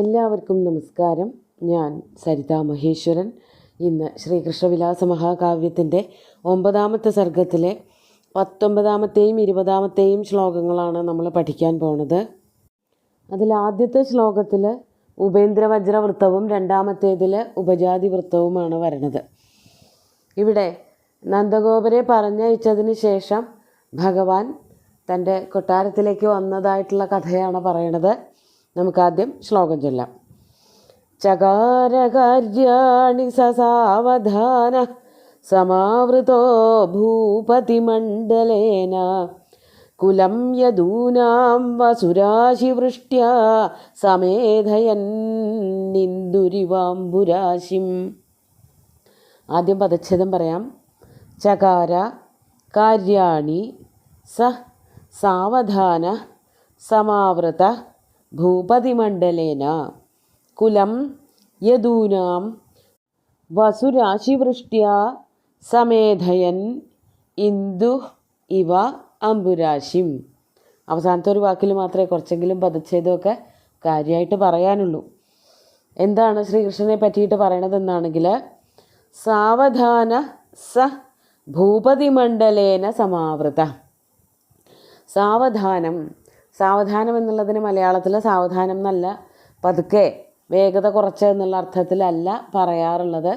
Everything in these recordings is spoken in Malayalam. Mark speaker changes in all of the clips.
Speaker 1: എല്ലാവർക്കും നമസ്കാരം. ഞാൻ സരിതാ മഹേശ്വരൻ. ഇന്ന് ശ്രീകൃഷ്ണവിലാസ മഹാകാവ്യത്തിൻ്റെ 9ാമത്തെ സർഗത്തിലെ 19ാമത്തെയും 20ാമത്തെയും ശ്ലോകങ്ങളാണ് നമ്മൾ പഠിക്കാൻ പോണത്. അതിൽ ആദ്യത്തെ ശ്ലോകത്തിൽ ഉപേന്ദ്രവജ്രവൃത്തവും രണ്ടാമത്തേതിൽ ഉപജാതി വൃത്തവുമാണ് വരണത്. ഇവിടെ നന്ദഗോപരെ പറഞ്ഞയച്ചതിന് ശേഷം ഭഗവാൻ തൻ്റെ കൊട്ടാരത്തിലേക്ക് വന്നതായിട്ടുള്ള കഥയാണ് പറയണത്. നമുക്കാദ്യം ശ്ലോകം ചൊല്ലാം. ചകാരകാര്യാണി സസാവധാന സമാവൃതോ ഭൂപതിമണ്ഡലേന കുലം യദൂനാം വസുരാശിവൃഷ്ട്യാ സമേധയൻ നിന്ദുരിവാംബുരാശിം. ആദ്യം പദച്ഛേദം പറയാം. ചകാര കാര്യാണി സാവധാന സമാവൃത ഭൂപതിമണ്ഡലേന കുലം യദൂനാം വസുരാശിവൃഷ്ട്യാ സമേധയൻ ഇന്ദു ഇവ അംബുരാശിം. അവസാനത്തെ ഒരു വാക്കിൽ മാത്രമേ കുറച്ചെങ്കിലും പദച്ഛേദമൊക്കെ കാര്യമായിട്ട് പറയാനുള്ളൂ. എന്താണ് ശ്രീകൃഷ്ണനെ പറ്റിയിട്ട് പറയണതെന്നാണെങ്കിൽ, സാവധാന സ ഭൂപതിമണ്ഡലേന സമാവൃത. സാവധാനം എന്നുള്ളതിന് മലയാളത്തിൽ സാവധാനം എന്നല്ല, പതുക്കെ, വേഗത കുറച്ച് എന്നുള്ള അർത്ഥത്തിലല്ല പറയാറുള്ളത്.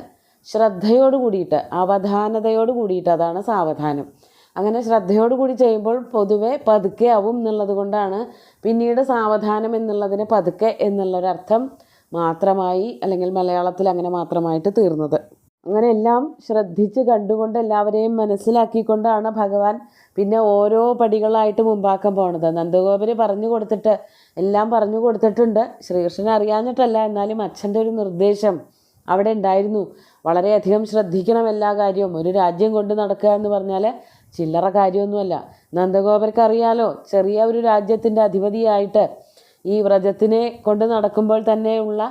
Speaker 1: ശ്രദ്ധയോട് കൂടിയിട്ട്, അവധാനതയോട് കൂടിയിട്ട്, അതാണ് സാവധാനം. അങ്ങനെ ശ്രദ്ധയോട് കൂടി ചെയ്യുമ്പോൾ പൊതുവെ പതുക്കെ ആവും എന്നുള്ളത് കൊണ്ടാണ് പിന്നീട് സാവധാനം എന്നുള്ളതിന് പതുക്കെ എന്നുള്ളൊരർത്ഥം മാത്രമായി, അല്ലെങ്കിൽ മലയാളത്തിൽ അങ്ങനെ മാത്രമായിട്ട് തീർന്നത്. അങ്ങനെ എല്ലാം ശ്രദ്ധിച്ച് കണ്ടുകൊണ്ട് എല്ലാവരെയും മനസ്സിലാക്കിക്കൊണ്ടാണ് ഭഗവാൻ പിന്നെ ഓരോ പടികളായിട്ട് മുമ്പാക്കാൻ പോണത്. നന്ദഗോപര് എല്ലാം പറഞ്ഞു കൊടുത്തിട്ടുണ്ട്. ശ്രീകൃഷ്ണൻ അറിയാഞ്ഞിട്ടല്ല, എന്നാലും അച്ഛൻ്റെ ഒരു നിർദ്ദേശം അവിടെ ഉണ്ടായിരുന്നു. വളരെയധികം ശ്രദ്ധിക്കണം എല്ലാ കാര്യവും. ഒരു രാജ്യം കൊണ്ട് നടക്കുക എന്ന് പറഞ്ഞാൽ ചില്ലറ കാര്യമൊന്നുമല്ല. നന്ദഗോപർക്ക് അറിയാലോ, ചെറിയ ഒരു രാജ്യത്തിൻ്റെ അധിപതിയായിട്ട് ഈ വ്രജത്തിനെ കൊണ്ട് നടക്കുമ്പോൾ തന്നെയുള്ള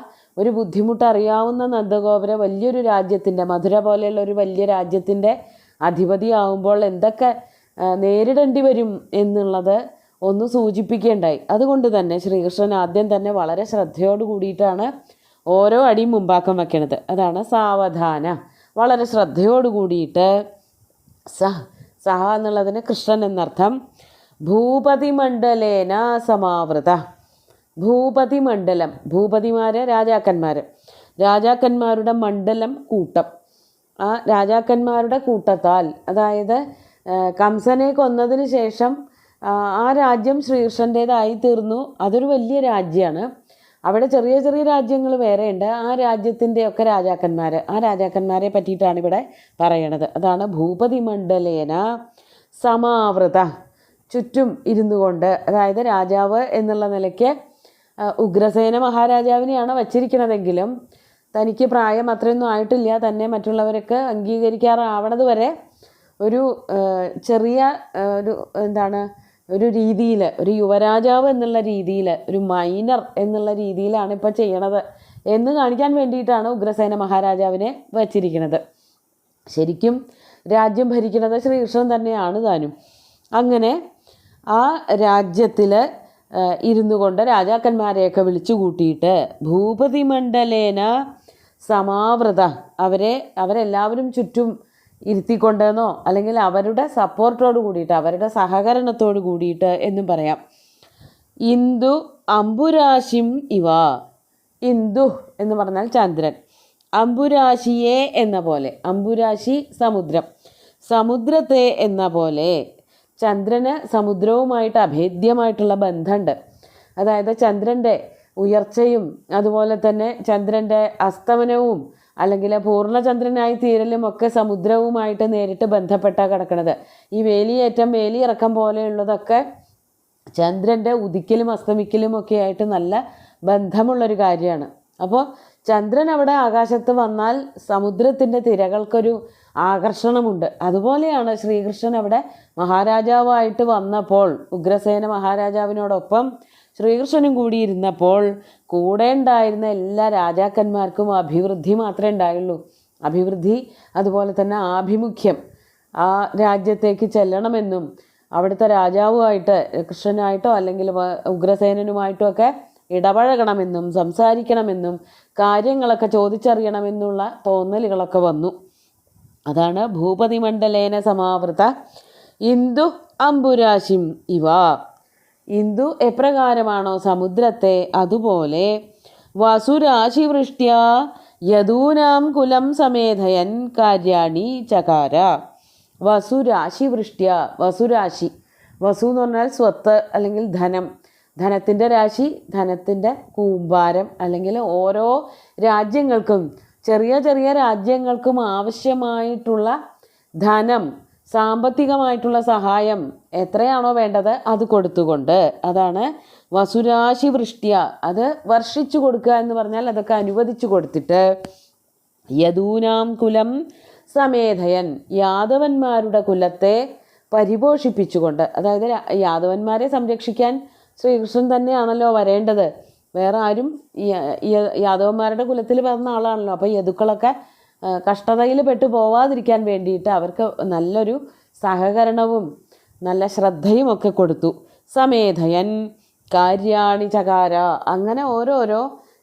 Speaker 1: ഒരു ബുദ്ധിമുട്ട് അറിയാവുന്ന നന്ദഗോപരെ വലിയൊരു രാജ്യത്തിൻ്റെ, മധുര പോലെയുള്ള ഒരു വലിയ രാജ്യത്തിൻ്റെ അധിപതിയാവുമ്പോൾ എന്തൊക്കെ നേരിടേണ്ടി വരും എന്നുള്ളത് ഒന്ന് സൂചിപ്പിക്കുകയുണ്ടായി. അതുകൊണ്ട് തന്നെ ശ്രീകൃഷ്ണൻ ആദ്യം തന്നെ വളരെ ശ്രദ്ധയോട് കൂടിയിട്ടാണ് ഓരോ അടിയും മുമ്പാക്കം വെക്കണത്. അതാണ് സാവധാന, വളരെ ശ്രദ്ധയോട് കൂടിയിട്ട്. സഹ എന്നുള്ളതിന് കൃഷ്ണൻ എന്നർത്ഥം. ഭൂപതിമണ്ഡലേന സമാവൃത. ഭൂപതിമണ്ഡലം, ഭൂപതിമാർ രാജാക്കന്മാരുടെ മണ്ഡലം കൂട്ടം. ആ രാജാക്കന്മാരുടെ കൂട്ടത്താൽ, അതായത് കംസനെ കൊന്നതിന് ശേഷം ആ രാജ്യം ശ്രീകൃഷ്ണൻ്റേതായി തീർന്നു. അതൊരു വലിയ രാജ്യമാണ്. അവിടെ ചെറിയ ചെറിയ രാജ്യങ്ങൾ വേറെയുണ്ട്. ആ രാജ്യത്തിൻ്റെയൊക്കെ ആ രാജാക്കന്മാരെ പറ്റിയിട്ടാണ് ഇവിടെ പറയണത്. അതാണ് ഭൂപതിമണ്ഡലേന സമാവൃത, ചുറ്റും ഇരുന്നു കൊണ്ട്. അതായത് രാജാവ് എന്നുള്ള നിലയ്ക്ക് ഉഗ്രസേന മഹാരാജാവിനെയാണ് വച്ചിരിക്കണതെങ്കിലും തനിക്ക് പ്രായം അത്രയൊന്നും ആയിട്ടില്ല. തന്നെ മറ്റുള്ളവർക്ക് അംഗീകരിക്കാറാവണത് വരെ ഒരു ചെറിയ ഒരു രീതിയിൽ, ഒരു യുവരാജാവ് എന്നുള്ള രീതിയിൽ, ഒരു മൈനർ എന്നുള്ള രീതിയിലാണ് ഇപ്പോൾ ചെയ്യണത് എന്ന് കാണിക്കാൻ വേണ്ടിയിട്ടാണ് ഉഗ്രസേന മഹാരാജാവിനെ വച്ചിരിക്കുന്നത്. ശരിക്കും രാജ്യം ഭരിക്കുന്നത് ശ്രീകൃഷ്ണൻ തന്നെയാണ് താനും. അങ്ങനെ ആ രാജ്യത്തിൽ ഇരുന്നു കൊണ്ട് രാജാക്കന്മാരെയൊക്കെ വിളിച്ചു കൂട്ടിയിട്ട് ഭൂപതിമണ്ഡലേന സമാവൃത, അവരെല്ലാവരും ചുറ്റും ഇരുത്തിക്കൊണ്ടെന്നോ അല്ലെങ്കിൽ അവരുടെ സപ്പോർട്ടോട് കൂടിയിട്ട്, അവരുടെ സഹകരണത്തോട് കൂടിയിട്ട് എന്നും പറയാം. ഇന്ദു അംബുരാശിം ഇവ. ഇന്ദു എന്ന് പറഞ്ഞാൽ ചന്ദ്രൻ. അംബുരാശിയെ എന്ന പോലെ, അംബുരാശി സമുദ്രം, സമുദ്രത്തെ എന്ന പോലെ ചന്ദ്രന് സമുദ്രവുമായിട്ട് അഭേദ്യമായിട്ടുള്ള ബന്ധമുണ്ട്. അതായത് ചന്ദ്രൻ്റെ ഉയർച്ചയും അതുപോലെ തന്നെ ചന്ദ്രൻ്റെ അസ്തമനവും അല്ലെങ്കിൽ പൂർണ്ണചന്ദ്രനായി തീരലും ഒക്കെ സമുദ്രവുമായിട്ട് നേരിട്ട് ബന്ധപ്പെട്ടാണ് കിടക്കുന്നത്. ഈ വേലിയേറ്റം, വേലിയിറക്കം പോലെയുള്ളതൊക്കെ ചന്ദ്രൻ്റെ ഉദിക്കലും അസ്തമിക്കലും ഒക്കെ ആയിട്ട് നല്ല ബന്ധമുള്ളൊരു കാര്യമാണ്. അപ്പോൾ ചന്ദ്രൻ അവിടെ ആകാശത്ത് വന്നാൽ സമുദ്രത്തിൻ്റെ തിരകൾക്കൊരു ആകർഷണമുണ്ട്. അതുപോലെയാണ് ശ്രീകൃഷ്ണൻ അവിടെ മഹാരാജാവായിട്ട് വന്നപ്പോൾ, ഉഗ്രസേന മഹാരാജാവിനോടൊപ്പം ശ്രീകൃഷ്ണനും കൂടി ഇരുന്നപ്പോൾ കൂടെ ഉണ്ടായിരുന്ന എല്ലാ രാജാക്കന്മാർക്കും അഭിവൃദ്ധി മാത്രമേ ഉണ്ടായുള്ളൂ. അഭിവൃദ്ധി, അതുപോലെ തന്നെ ആഭിമുഖ്യം, ആ രാജ്യത്തേക്ക് ചെല്ലണമെന്നും അവിടുത്തെ രാജാവുമായിട്ട്, കൃഷ്ണനായിട്ടോ അല്ലെങ്കിൽ ഉഗ്രസേനനുമായിട്ടോ ഒക്കെ ഇടപഴകണമെന്നും സംസാരിക്കണമെന്നും കാര്യങ്ങളൊക്കെ ചോദിച്ചറിയണമെന്നുള്ള തോന്നലുകളൊക്കെ വന്നു. അതാണ് ഭൂപതിമണ്ഡലേന സമാവൃത ഇന്ദു അംബുരാശിം ഇവ. ഇന്ദു എപ്രകാരമാണോ സമുദ്രത്തെ അതുപോലെ വസുരാശിവൃഷ്ട്യ യദൂനാം കുലം സമേധയൻ കാര്യാണി ചകാര. വസുരാശിവൃഷ്ട്യ, വസുരാശി, വസു എന്ന് പറഞ്ഞാൽ സ്വത്ത് അല്ലെങ്കിൽ ധനം, ധനത്തിൻ്റെ രാശി, ധനത്തിൻ്റെ കൂമ്പാരം. അല്ലെങ്കിൽ ഓരോ രാജ്യങ്ങൾക്കും, ചെറിയ ചെറിയ രാജ്യങ്ങൾക്കും ആവശ്യമായിട്ടുള്ള ധനം, സാമ്പത്തികമായിട്ടുള്ള സഹായം എത്രയാണോ വേണ്ടത് അത് കൊടുത്തുകൊണ്ട്, അതാണ് വസുരാശി വൃഷ്ട്യ. അത് വർഷിച്ചു കൊടുക്കുക എന്ന് പറഞ്ഞാൽ അതൊക്കെ അനുവദിച്ചു കൊടുത്തിട്ട് യദൂനാം കുലം സമേധയൻ, യാദവന്മാരുടെ കുലത്തെ പരിപോഷിപ്പിച്ചുകൊണ്ട്, അതായത് യാദവന്മാരെ സംരക്ഷിക്കാൻ ശ്രീകൃഷ്ണൻ തന്നെയാണല്ലോ വരേണ്ടത്. വേറെ ആരും, യാദവന്മാരുടെ കുലത്തിൽ പിറന്ന ആളാണല്ലോ. അപ്പോൾ യദുക്കളൊക്കെ കഷ്ടതയിൽ പെട്ടു പോവാതിരിക്കാൻ വേണ്ടിയിട്ട് അവർക്ക് നല്ലൊരു സഹകരണവും നല്ല ശ്രദ്ധയും ഒക്കെ കൊടുത്തു. സമേധയൻ കാര്യാണി ചകാര. അങ്ങനെ ഓരോരോ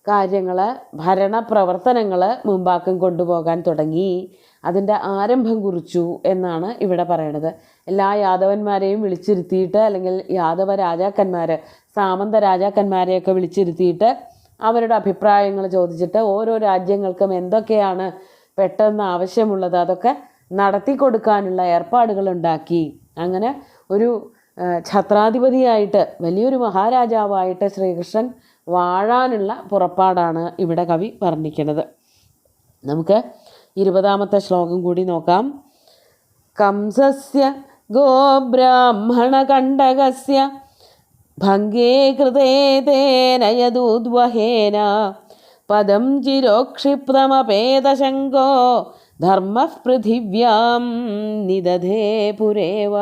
Speaker 1: കാര്യങ്ങൾ, ഭരണപ്രവർത്തനങ്ങൾ മുമ്പാക്കം കൊണ്ടുപോകാൻ തുടങ്ങി. അതിൻ്റെ ആരംഭം കുറിച്ചു എന്നാണ് ഇവിടെ പറയണത്. എല്ലാ യാദവന്മാരെയും വിളിച്ചിരുത്തിയിട്ട്, അല്ലെങ്കിൽ യാദവ രാജാക്കന്മാർ, സാമന്ത രാജാക്കന്മാരെയൊക്കെ വിളിച്ചിരുത്തിയിട്ട് അവരുടെ അഭിപ്രായങ്ങൾ ചോദിച്ചിട്ട് ഓരോ രാജ്യങ്ങൾക്കും എന്തൊക്കെയാണ് പെട്ടെന്ന് ആവശ്യമുള്ളത് അതൊക്കെ നടത്തി കൊടുക്കാനുള്ള ഏർപ്പാടുകളുണ്ടാക്കി. അങ്ങനെ ഒരു ഛത്രാധിപതിയായിട്ട്, വലിയൊരു മഹാരാജാവായിട്ട് ശ്രീകൃഷ്ണൻ വാഴാനുള്ള പുറപ്പാടാണ് ഇവിടെ കവി വർണ്ണിക്കുന്നത്. നമുക്ക് 20ാമത്തെ ശ്ലോകം കൂടി നോക്കാം. കംസസ്യ ഗോബ്രാഹ്മണകണ്ഠകസ്യ ഭംഗേ കൃതേ തേന യദുദ്വഹേന പദം ചിരോക്ഷിപ്തമപേതശങ്കോ ധർമ്മഃ പൃഥിവ്യാം നിദധേ പുരേവ.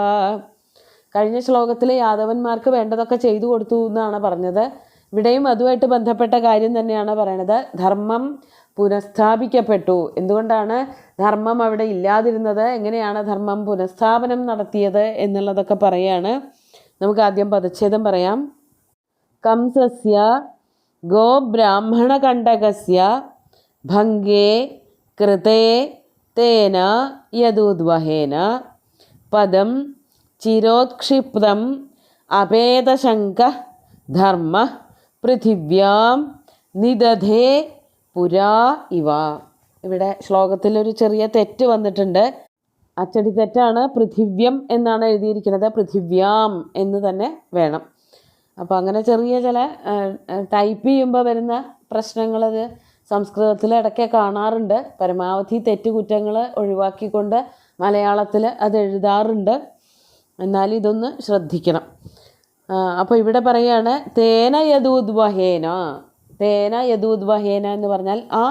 Speaker 1: കഴിഞ്ഞ ശ്ലോകത്തിൽ യാദവന്മാർക്ക് വേണ്ടതൊക്കെ ചെയ്തു കൊടുത്തു എന്നാണ് പറഞ്ഞത്. ഇവിടെയും അതുമായിട്ട് ബന്ധപ്പെട്ട കാര്യം തന്നെയാണ് പറയണത്. ധർമ്മം പുനഃസ്ഥാപിക്കപ്പെട്ടു. എന്തുകൊണ്ടാണ് ധർമ്മം അവിടെ ഇല്ലാതിരുന്നത്, എങ്ങനെയാണ് ധർമ്മം പുനഃസ്ഥാപനം നടത്തിയത് എന്നുള്ളതൊക്കെ പറയാണ്. നമുക്ക് ആദ്യം പദച്ഛേദം പറയാം. കംസസ്യ ഗോബ്രാഹ്മണകണ്ഠകസ്യ ഭംഗേ കൃതേ തേന യദുദ്വഹേന പദം ചിരോത്ക്ഷിപ്തം അപേതശങ്കഃ ധർമ്മഃ പൃഥിവ്യാം നിദധേ പുരാ ഇവ. ഇവിടെ ശ്ലോകത്തിലൊരു ചെറിയ തെറ്റ് വന്നിട്ടുണ്ട്. അച്ചടി തെറ്റാണ്. പൃഥിവ്യം എന്നാണ് എഴുതിയിരിക്കുന്നത്. പൃഥിവ്യാം എന്ന് തന്നെ വേണം. അപ്പോൾ അങ്ങനെ ചെറിയ ചില ടൈപ്പ് ചെയ്യുമ്പോൾ വരുന്ന പ്രശ്നങ്ങളത് സംസ്കൃതത്തിൽ ഇടയ്ക്ക് കാണാറുണ്ട്. പരമാവധി തെറ്റുകുറ്റങ്ങൾ ഒഴിവാക്കിക്കൊണ്ട് മലയാളത്തിൽ അത് എഴുതാറുണ്ട്. എന്നാൽ ഇതൊന്ന് ശ്രദ്ധിക്കണം. അപ്പോൾ ഇവിടെ പറയാണ് തേന യദുദ്വഹേന. തേന യദുദ്വഹേന എന്ന് പറഞ്ഞാൽ ആ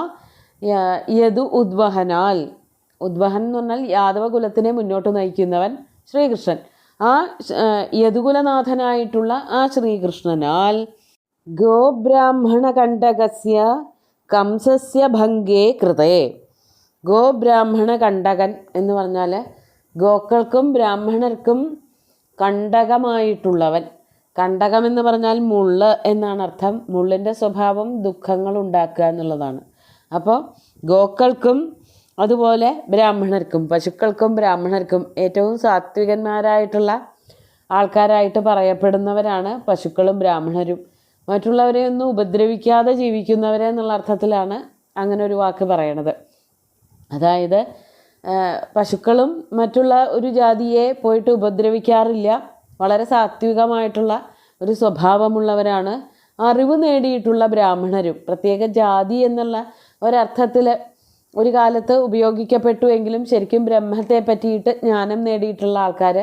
Speaker 1: യദു ഉദ്വഹനാൽ, ഉദ്വഹൻ എന്ന് പറഞ്ഞാൽ യാദവ കുലത്തിനെ മുന്നോട്ട് നയിക്കുന്നവൻ ശ്രീകൃഷ്ണൻ. ആ യദുകുലനാഥനായിട്ടുള്ള ആ ശ്രീകൃഷ്ണനാൽ ഗോബ്രാഹ്മണകണ്ഠകസ്യ കംസസ്യ ഭംഗേ കൃതേ. ഗോബ്രാഹ്മണകണ്ഠകൻ എന്ന് പറഞ്ഞാൽ ഗോക്കൾക്കും ബ്രാഹ്മണർക്കും കണ്ടകമായിട്ടുള്ളവൻ. കണ്ടകം എന്ന് പറഞ്ഞാൽ മുള്ള് എന്നാണ് അർത്ഥം. മുള്ളിൻ്റെ സ്വഭാവം ദുഃഖങ്ങൾ ഉണ്ടാക്കുക എന്നുള്ളതാണ്. അപ്പോൾ ഗോക്കൾക്കും അതുപോലെ ബ്രാഹ്മണർക്കും, പശുക്കൾക്കും ബ്രാഹ്മണർക്കും ഏറ്റവും സാത്വികന്മാരായിട്ടുള്ള ആൾക്കാരായിട്ട് പറയപ്പെടുന്നവരാണ് പശുക്കളും ബ്രാഹ്മണരും. മറ്റുള്ളവരെ ഒന്നും ഉപദ്രവിക്കാതെ ജീവിക്കുന്നവരെ എന്നുള്ള അർത്ഥത്തിലാണ് അങ്ങനെ ഒരു വാക്ക് പറയണത്. അതായത് പശുക്കളും മറ്റുള്ള ഒരു ജാതിയെ പോയിട്ട് ഉപദ്രവിക്കാറില്ല. വളരെ സാത്വികമായിട്ടുള്ള ഒരു സ്വഭാവമുള്ളവരാണ്. അറിവ് നേടിയിട്ടുള്ള ബ്രാഹ്മണരും. പ്രത്യേക ജാതി എന്നുള്ള ഒരർത്ഥത്തിൽ ഒരു കാലത്ത് ഉപയോഗിക്കപ്പെട്ടു എങ്കിലും ശരിക്കും ബ്രഹ്മത്തെ പറ്റിയിട്ട് ജ്ഞാനം നേടിയിട്ടുള്ള ആൾക്കാർ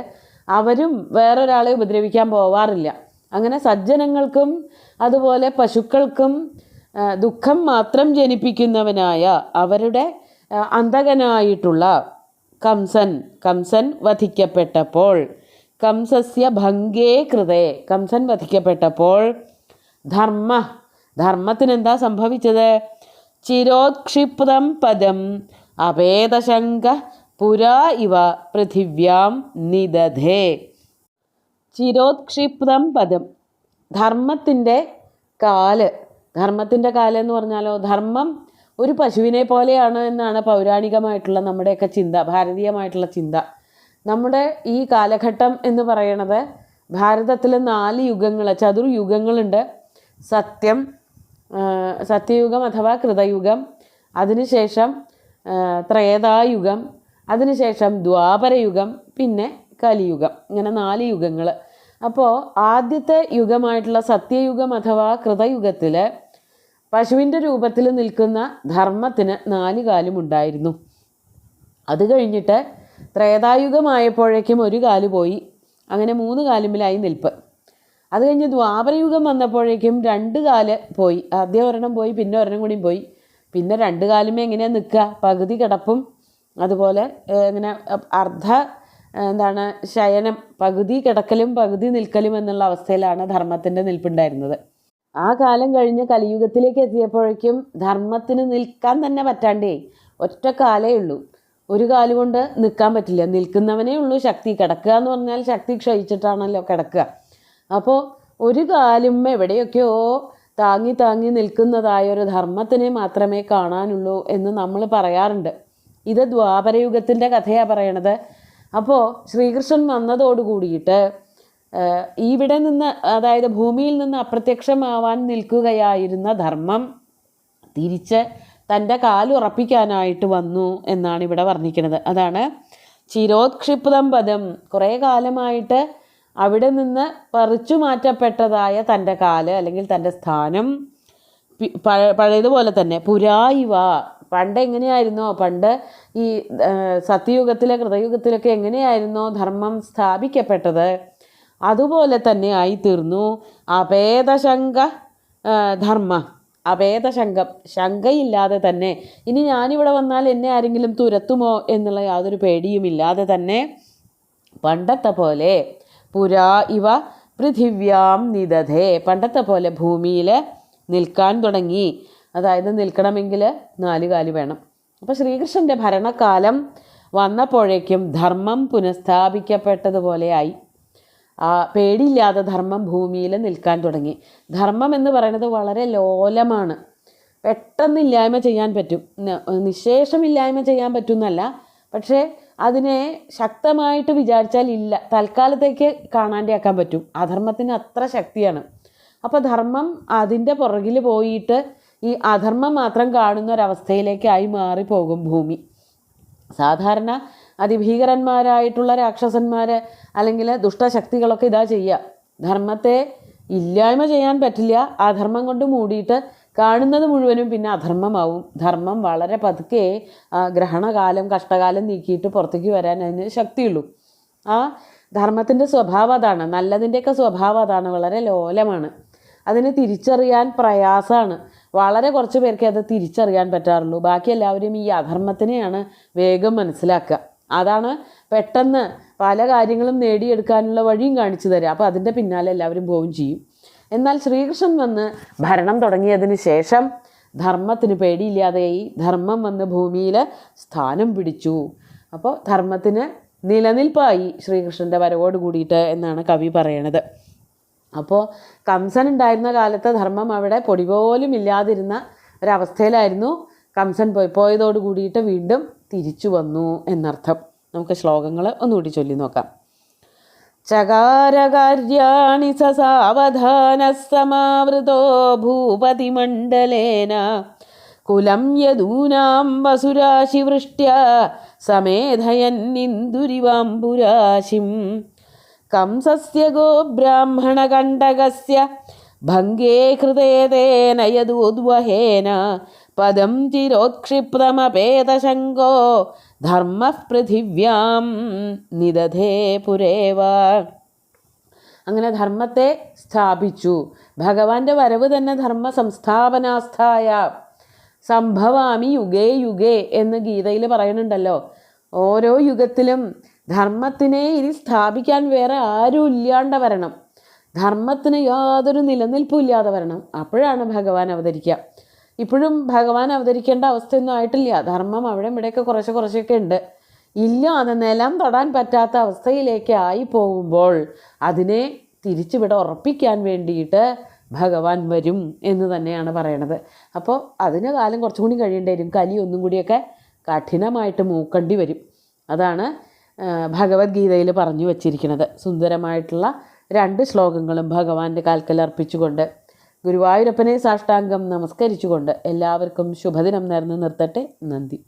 Speaker 1: അവരും വേറൊരാളെ ഉപദ്രവിക്കാൻ പോവാറില്ല. അങ്ങനെ സജ്ജനങ്ങൾക്കും അതുപോലെ പശുക്കൾക്കും ദുഃഖം മാത്രം ജനിപ്പിക്കുന്നവനായ അവരുടെ അന്തകനായിട്ടുള്ള കംസൻ വധിക്കപ്പെട്ടപ്പോൾ, കംസസ്യ ഭംഗേ കൃതേ, കംസൻ വധിക്കപ്പെട്ടപ്പോൾ ധർമ്മത്തിനെന്താ സംഭവിച്ചത്? ചിരോത്ക്ഷിപ്തം പദം അപേതശങ്ക പുരാ ഇവ പൃഥിവ്യാം നിദധേ. ചിരോത്ക്ഷിപ്തം പദം, ധർമ്മത്തിൻ്റെ കാല്, ധർമ്മത്തിൻ്റെ കാല് എന്ന് പറഞ്ഞാലോ, ധർമ്മം ഒരു പശുവിനെ പോലെയാണ് എന്നാണ് പൗരാണികമായിട്ടുള്ള നമ്മുടെയൊക്കെ ചിന്ത, ഭാരതീയമായിട്ടുള്ള ചിന്ത. നമ്മുടെ ഈ കാലഘട്ടം എന്ന് പറയണത് ഭാരതത്തിൽ 4 യുഗങ്ങൾ, ചതുർയുഗങ്ങളുണ്ട്. സത്യം, സത്യയുഗം അഥവാ കൃതയുഗം, അതിനുശേഷം ത്രേതായുഗം, അതിനുശേഷം ദ്വാപരയുഗം, പിന്നെ കലിയുഗം. ഇങ്ങനെ 4 യുഗങ്ങൾ. അപ്പോൾ ആദ്യത്തെ യുഗമായിട്ടുള്ള സത്യയുഗം അഥവാ കൃതയുഗത്തിൽ പശുവിൻ്റെ രൂപത്തിൽ നിൽക്കുന്ന ധർമ്മത്തിന് 4 കാലും ഉണ്ടായിരുന്നു. അത് കഴിഞ്ഞിട്ട് ത്രേതായുഗമായപ്പോഴേക്കും 1 കാല് പോയി. അങ്ങനെ 3 കാലുമിലായി നിൽപ്പ്. അത് കഴിഞ്ഞ് ദ്വാപരയുഗം വന്നപ്പോഴേക്കും 2 കാല് പോയി. ആദ്യം ഒരെണ്ണം പോയി, പിന്നെ ഒരെണ്ണം കൂടിയും പോയി. പിന്നെ 2 കാലുമേ എങ്ങനെയാണ് നിൽക്കുക? പകുതി കിടപ്പും അതുപോലെ ഇങ്ങനെ ശയനം, പകുതി കിടക്കലും പകുതി നിൽക്കലും എന്നുള്ള അവസ്ഥയിലാണ് ധർമ്മത്തിൻ്റെ നിൽപ്പുണ്ടായിരുന്നത്. ആ കാലം കഴിഞ്ഞ് കലിയുഗത്തിലേക്ക് എത്തിയപ്പോഴേക്കും ധർമ്മത്തിന് നിൽക്കാൻ തന്നെ പറ്റാണ്ടേ, ഒറ്റ കാലേ ഉള്ളൂ. 1 കാലുകൊണ്ട് നിൽക്കാൻ പറ്റില്ല, നിൽക്കുന്നവനേ ഉള്ളൂ ശക്തി. കിടക്കുക എന്ന് പറഞ്ഞാൽ ശക്തി ക്ഷയിച്ചിട്ടാണല്ലോ കിടക്കുക. അപ്പോൾ 1 കാലും എവിടെയൊക്കെയോ താങ്ങി താങ്ങി നിൽക്കുന്നതായൊരു ധർമ്മത്തിനെ മാത്രമേ കാണാനുള്ളൂ എന്ന് നമ്മൾ പറയാറുണ്ട്. ഇത് ദ്വാപരയുഗത്തിൻ്റെ കഥയാണ് പറയണത്. അപ്പോൾ ശ്രീകൃഷ്ണൻ വന്നതോടുകൂടിയിട്ട് ഇവിടെ നിന്ന്, അതായത് ഭൂമിയിൽ നിന്ന് അപ്രത്യക്ഷമാവാൻ നിൽക്കുകയായിരുന്ന ധർമ്മം തിരിച്ച് തൻ്റെ കാലുറപ്പിക്കാനായിട്ട് വന്നു എന്നാണ് ഇവിടെ വർണ്ണിക്കുന്നത്. അതാണ് ചിരോത്ക്ഷിപ്തം പദം. കുറേ കാലമായിട്ട് അവിടെ നിന്ന് പറിച്ചു മാറ്റപ്പെട്ടതായ തൻ്റെ കാല് അല്ലെങ്കിൽ തൻ്റെ സ്ഥാനം പഴയതുപോലെ തന്നെ പുരായിവ, പണ്ട് എങ്ങനെയായിരുന്നോ, പണ്ട് ഈ സത്യയുഗത്തിലെ കൃതയുഗത്തിലൊക്കെ എങ്ങനെയായിരുന്നോ ധർമ്മം സ്ഥാപിക്കപ്പെട്ടത്, അതുപോലെ തന്നെ ആയിത്തീർന്നു. അഭേദശങ്ക ധർമ്മ, അഭേദശങ്കം, ശങ്കയില്ലാതെ തന്നെ, ഇനി ഞാനിവിടെ വന്നാൽ എന്നെ ആരെങ്കിലും തുരത്തുമോ എന്നുള്ള യാതൊരു പേടിയുമില്ലാതെ തന്നെ പണ്ടത്തെ പോലെ പുരാ ഇവ പൃഥിവ്യാം നിദധേ, പണ്ടത്തെ പോലെ ഭൂമിയിൽ നിൽക്കാൻ തുടങ്ങി. അതായത് നിൽക്കണമെങ്കിൽ 4 കാല് വേണം. അപ്പോൾ ശ്രീകൃഷ്ണൻ്റെ ഭരണകാലം വന്നപ്പോഴേക്കും ധർമ്മം പുനഃസ്ഥാപിക്കപ്പെട്ടതുപോലെയായി. പേടിയില്ലാതെ ധർമ്മം ഭൂമിയിൽ നിൽക്കാൻ തുടങ്ങി. ധർമ്മം എന്ന് പറയുന്നത് വളരെ ലോലമാണ്. പെട്ടെന്ന് ഇല്ലായ്മ ചെയ്യാൻ പറ്റും, നിശേഷമില്ലായ്മ ചെയ്യാൻ പറ്റുന്നല്ല, പക്ഷേ അതിനെ ശക്തമായിട്ട് വിചാരിച്ചാൽ ഇല്ല, തൽക്കാലത്തേക്ക് കാണാണ്ടാക്കാൻ പറ്റും. അധർമ്മത്തിന് അത്ര ശക്തിയാണ്. അപ്പോൾ ധർമ്മം അതിൻ്റെ പുറകിൽ പോയിട്ട് ഈ അധർമ്മം മാത്രം കാണുന്ന ഒരവസ്ഥയിലേക്കായി മാറിപ്പോകും ഭൂമി. സാധാരണ അതിഭീകരന്മാരായിട്ടുള്ള രാക്ഷസന്മാർ അല്ലെങ്കിൽ ദുഷ്ടശക്തികളൊക്കെ ഇതാ ചെയ്യുക. ധർമ്മത്തെ ഇല്ലായ്മ ചെയ്യാൻ പറ്റില്ല, അധർമ്മം കൊണ്ട് മൂടിയിട്ട് കാണുന്നത് മുഴുവനും പിന്നെ അധർമ്മമാവും. ധർമ്മം വളരെ പതുക്കെ ഗ്രഹണകാലം, കഷ്ടകാലം നീക്കിയിട്ട് പുറത്തേക്ക് വരാൻ അതിന് ശക്തിയുള്ളൂ. ആ ധർമ്മത്തിൻ്റെ സ്വഭാവം അതാണ്, നല്ലതിൻ്റെയൊക്കെ സ്വഭാവം അതാണ്, വളരെ ലോലമാണ്. അതിനെ തിരിച്ചറിയാൻ പ്രയാസമാണ്. വളരെ കുറച്ച് പേർക്ക് അത് തിരിച്ചറിയാൻ പറ്റാറുള്ളൂ. ബാക്കി എല്ലാവരും ഈ അധർമ്മത്തിനെയാണ് വേഗം മനസ്സിലാക്കുക. അതാണ് പെട്ടെന്ന് പല കാര്യങ്ങളും നേടിയെടുക്കാനുള്ള വഴിയും കാണിച്ചു തരിക. അപ്പോൾ അതിൻ്റെ പിന്നാലെ എല്ലാവരും പോവുകയും ചെയ്യും. എന്നാൽ ശ്രീകൃഷ്ണൻ വന്ന് ഭരണം തുടങ്ങിയതിന് ശേഷം ധർമ്മത്തിന് പേടിയില്ലാതെയായി. ധർമ്മം വന്ന് ഭൂമിയിൽ സ്ഥാനം പിടിച്ചു. അപ്പോൾ ധർമ്മത്തിന് നിലനിൽപ്പായി ശ്രീകൃഷ്ണൻ്റെ വരവോട് കൂടിയിട്ട് എന്നാണ് കവി പറയണത്. അപ്പോൾ കംസൻ ഉണ്ടായിരുന്ന കാലത്ത് ധർമ്മം അവിടെ പൊടി പോലും ഇല്ലാതിരുന്ന ഒരവസ്ഥയിലായിരുന്നു. കംസൻ പോയതോട് കൂടിയിട്ട് വീണ്ടും തിരിച്ചു വന്നു എന്നർത്ഥം. നമുക്ക് ശ്ലോകങ്ങൾ ഒന്നുകൂടി ചൊല്ലി നോക്കാം. ചകാരകാര്യാണി സാവധാനഃ സമാവൃതോ ഭൂപതിമണ്ഡലേന കുലം യദൂനാം വസുരാശിവൃഷ്ട്യാ സമേധയന്നിന്ദുരിവാംബുരാശിം കംസസ്യ ഗോബ്രാഹ്മണകണ്ഠകസ്യ ഭംഗേ കൃതേ തേന യദൂദ്വഹേന പദം ചിരോത്ക്ഷിപ്തമപേതശങ്കോ ധർമ്മഃ പൃഥിവ്യാം നിദധേ പുരേവ. അങ്ങനെ ധർമ്മത്തെ സ്ഥാപിച്ചു. ഭഗവാന്റെ വരവ് തന്നെ ധർമ്മ സംസ്ഥാപനാസ്ഥായ സംഭവാമി യുഗേ യുഗേ എന്ന് ഗീതയിൽ പറയുന്നുണ്ടല്ലോ. ഓരോ യുഗത്തിലും ധർമ്മത്തിനെ ഇനി സ്ഥാപിക്കാൻ വേറെ ആരും ഇല്ലാണ്ട് വരണം, ധർമ്മത്തിന് യാതൊരു നിലനിൽപ്പും ഇല്ലാതെ വരണം. അപ്പോഴാണ് ഭഗവാൻ അവതരിക്കുക. ഇപ്പോഴും ഭഗവാൻ അവതരിക്കേണ്ട അവസ്ഥയൊന്നും ആയിട്ടില്ല. ധർമ്മം അവിടെ ഇവിടെയൊക്കെ കുറച്ചൊക്കെ ഉണ്ട്. ഇല്ല, അത് നിലം തൊടാൻ പറ്റാത്ത അവസ്ഥയിലേക്ക് ആയി പോകുമ്പോൾ അതിനെ തിരിച്ചിവിടെ ഉറപ്പിക്കാൻ വേണ്ടിയിട്ട് ഭഗവാൻ വരും എന്ന് തന്നെയാണ് പറയണത്. അപ്പോൾ അതിന് കാലം കുറച്ചും കൂടി കഴിയേണ്ടി വരും. കലി ഒന്നും കൂടിയൊക്കെ കഠിനമായിട്ട് മൂക്കേണ്ടി വരും. അതാണ് ഭഗവത്ഗീതയിൽ പറഞ്ഞു വച്ചിരിക്കുന്നത്. സുന്ദരമായിട്ടുള്ള 2 ശ്ലോകങ്ങളും ഭഗവാന്റെ കാൽക്കൽ അർപ്പിച്ചുകൊണ്ട് ഗുരുവായൂരപ്പനെ സാഷ്ടാംഗം നമസ്കരിച്ചുകൊണ്ട് എല്ലാവർക്കും ശുഭദിനം നേർന്ന് നിർത്തട്ടെ. നന്ദി.